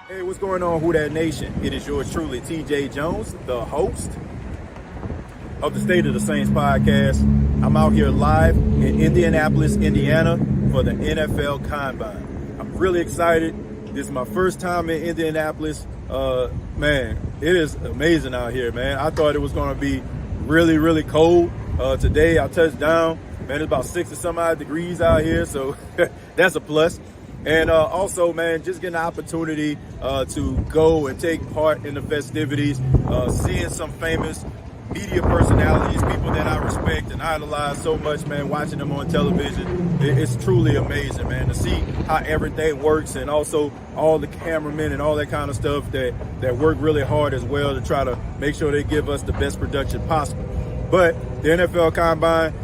Hey, what's going on, Who Dat Nation? It is yours truly, TJ Jones, the host of the State of the Saints podcast. I'm out here live in Indianapolis, Indiana for the NFL Combine. I'm really excited. This is my first time in Indianapolis. Man, it is amazing out here, man. I thought it was going to be really, really cold. Today I touched down. Man, it's about 60 some odd degrees out here, so that's a plus. And also, man, just getting the opportunity to go and take part in the festivities, seeing some famous media personalities, people that I respect and idolize so much, man, watching them on television. It's truly amazing, man, to see how everything works, and also all the cameramen and all that kind of stuff that work really hard as well to try to make sure they give us the best production possible. But the NFL Combine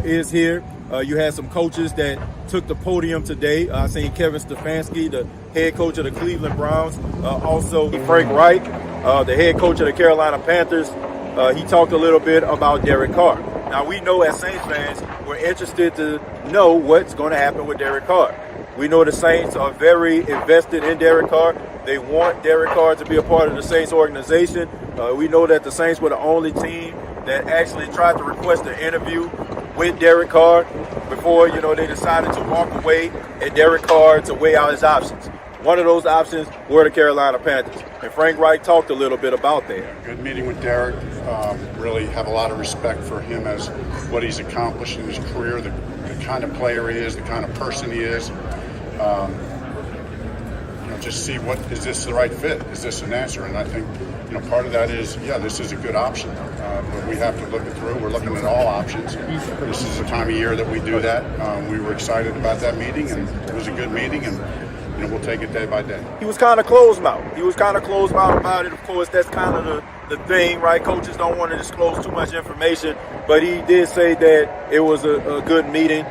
is here. You had some coaches that took the podium today. I seen Kevin Stefanski, the head coach of the Cleveland Browns. Also, Frank Reich, the head coach of the Carolina Panthers. He talked a little bit about Derek Carr. Now, we know as Saints fans, we're interested to know what's going to happen with Derek Carr. We know the Saints are very invested in Derek Carr. They want Derek Carr to be a part of the Saints organization. We know that the Saints were the only team that actually tried to request an interview with Derek Carr before, they decided to walk away and Derek Carr to weigh out his options. One of those options were the Carolina Panthers. And Frank Reich talked a little bit about that. Good meeting with Derek. Really have a lot of respect for him as what he's accomplished in his career, the kind of player he is, the kind of person he is. Just see is this the right fit? Is this an answer? And I think, part of that is, this is a good option. But we have to look it through. We're looking at all options. This is the time of year that we do that. We were excited about that meeting, and it was a good meeting, and we'll take it day by day. He was kind of closed-mouthed. About it. Of course, that's kind of the thing, right? Coaches don't want to disclose too much information, but he did say that it was a good meeting.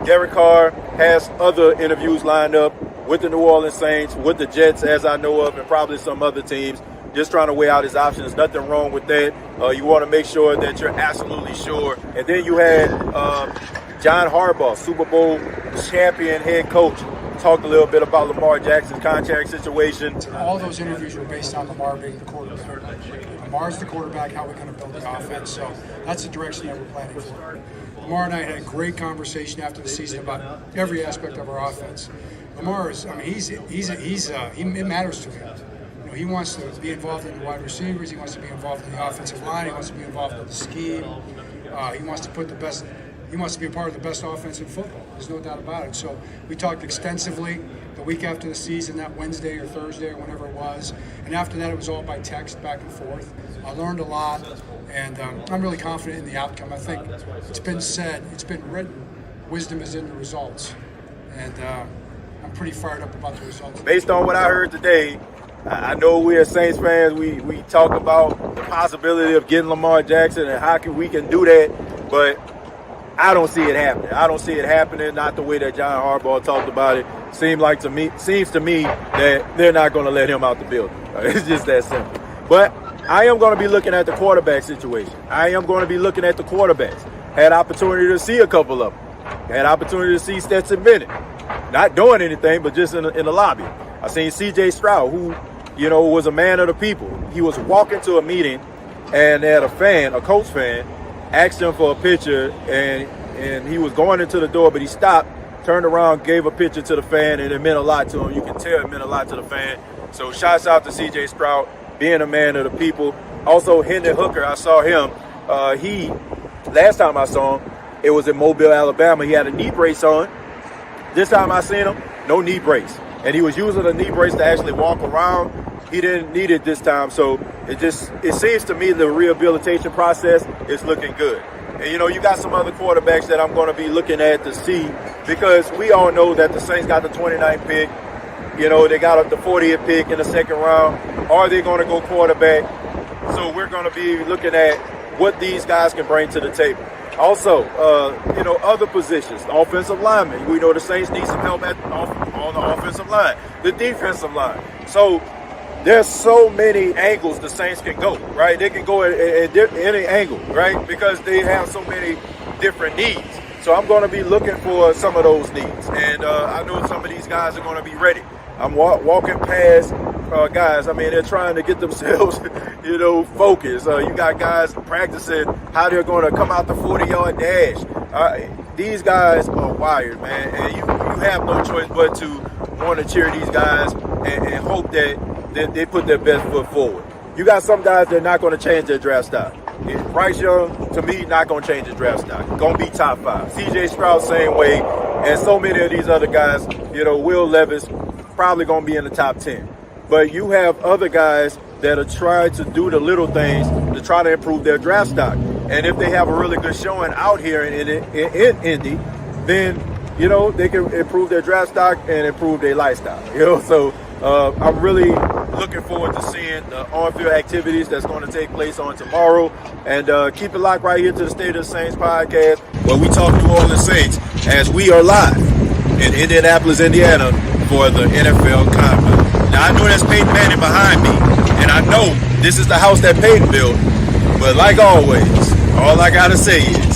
Derek Carr has other interviews lined up with the New Orleans Saints, with the Jets, as I know of, and probably some other teams, just trying to weigh out his options. Nothing wrong with that. You want to make sure that you're absolutely sure. And then you had John Harbaugh, Super Bowl champion head coach, talked a little bit about Lamar Jackson's contract situation. All those interviews were based on Lamar being the quarterback. Lamar's the quarterback, how we're going to build the offense. So that's the direction that we're planning for. Lamar and I had a great conversation after the season about every aspect of our offense. Lamar is, it matters to him. He wants to be involved in the wide receivers. He wants to be involved in the offensive line. He wants to be involved in the scheme. He wants to be a part of the best offense in football. There's no doubt about it. So we talked extensively the week after the season, that Wednesday or Thursday or whenever it was. And after that, it was all by text, back and forth. I learned a lot, and I'm really confident in the outcome. I think it's been said, it's been written, wisdom is in the results. And I'm pretty fired up about the results. Based on what I heard today, I know we as Saints fans, we talk about the possibility of getting Lamar Jackson and how we can do that, but I don't see it happening. I don't see it happening, not the way that John Harbaugh talked about it. Seems to me that they're not going to let him out the building. It's just that simple. But I am going to be looking at the quarterback situation. I am going to be looking at the quarterbacks. Had opportunity to see a couple of them. Had opportunity to see Stetson Bennett. Not doing anything, but just in the lobby. I seen C.J. Stroud, who, was a man of the people. He was walking to a meeting, and they had a Colts fan, asked him for a picture, and he was going into the door, but he stopped, turned around, gave a picture to the fan, and it meant a lot to him. You can tell it meant a lot to the fan. So shouts out to C.J. Stroud, being a man of the people. Also, Hendon Hooker, I saw him. Last time I saw him, it was in Mobile, Alabama. He had a knee brace on. This time I seen him, no knee brace. And he was using a knee brace to actually walk around. He didn't need it this time. So it seems to me the rehabilitation process is looking good. And, you got some other quarterbacks that I'm going to be looking at to see, because we all know that the Saints got the 29th pick. They got the 40th pick in the second round. Are they going to go quarterback? So we're going to be looking at what these guys can bring to the table. Also, other positions, the offensive linemen. We know the Saints need some help on the offensive line, the defensive line. So there's so many angles the Saints can go, right? They can go at any angle, right? Because they have so many different needs. So I'm going to be looking for some of those needs. And I know some of these guys are going to be ready. I'm walking past guys. I mean, they're trying to get themselves, focused. You got guys practicing how they're going to come out the 40-yard dash. These guys are wired, man, and you have no choice but to want to cheer these guys and hope that they put their best foot forward. You got some guys that are not going to change their draft stock. Bryce Young, to me, not going to change his draft stock. Going to be top 5. C.J. Stroud, same way. And so many of these other guys, Will Levis, probably going to be in the top 10. But you have other guys that are trying to do the little things to try to improve their draft stock. And if they have a really good showing out here in Indy, then, they can improve their draft stock and improve their lifestyle. So I'm really looking forward to seeing the on-field activities that's going to take place on tomorrow. And keep it locked right here to the State of the Saints podcast, where we talk New Orleans Saints as we are live in Indianapolis, Indiana for the NFL Combine. Now, I know that's Peyton Manning behind me, and I know this is the house that Peyton built. But like always, all I got to say is,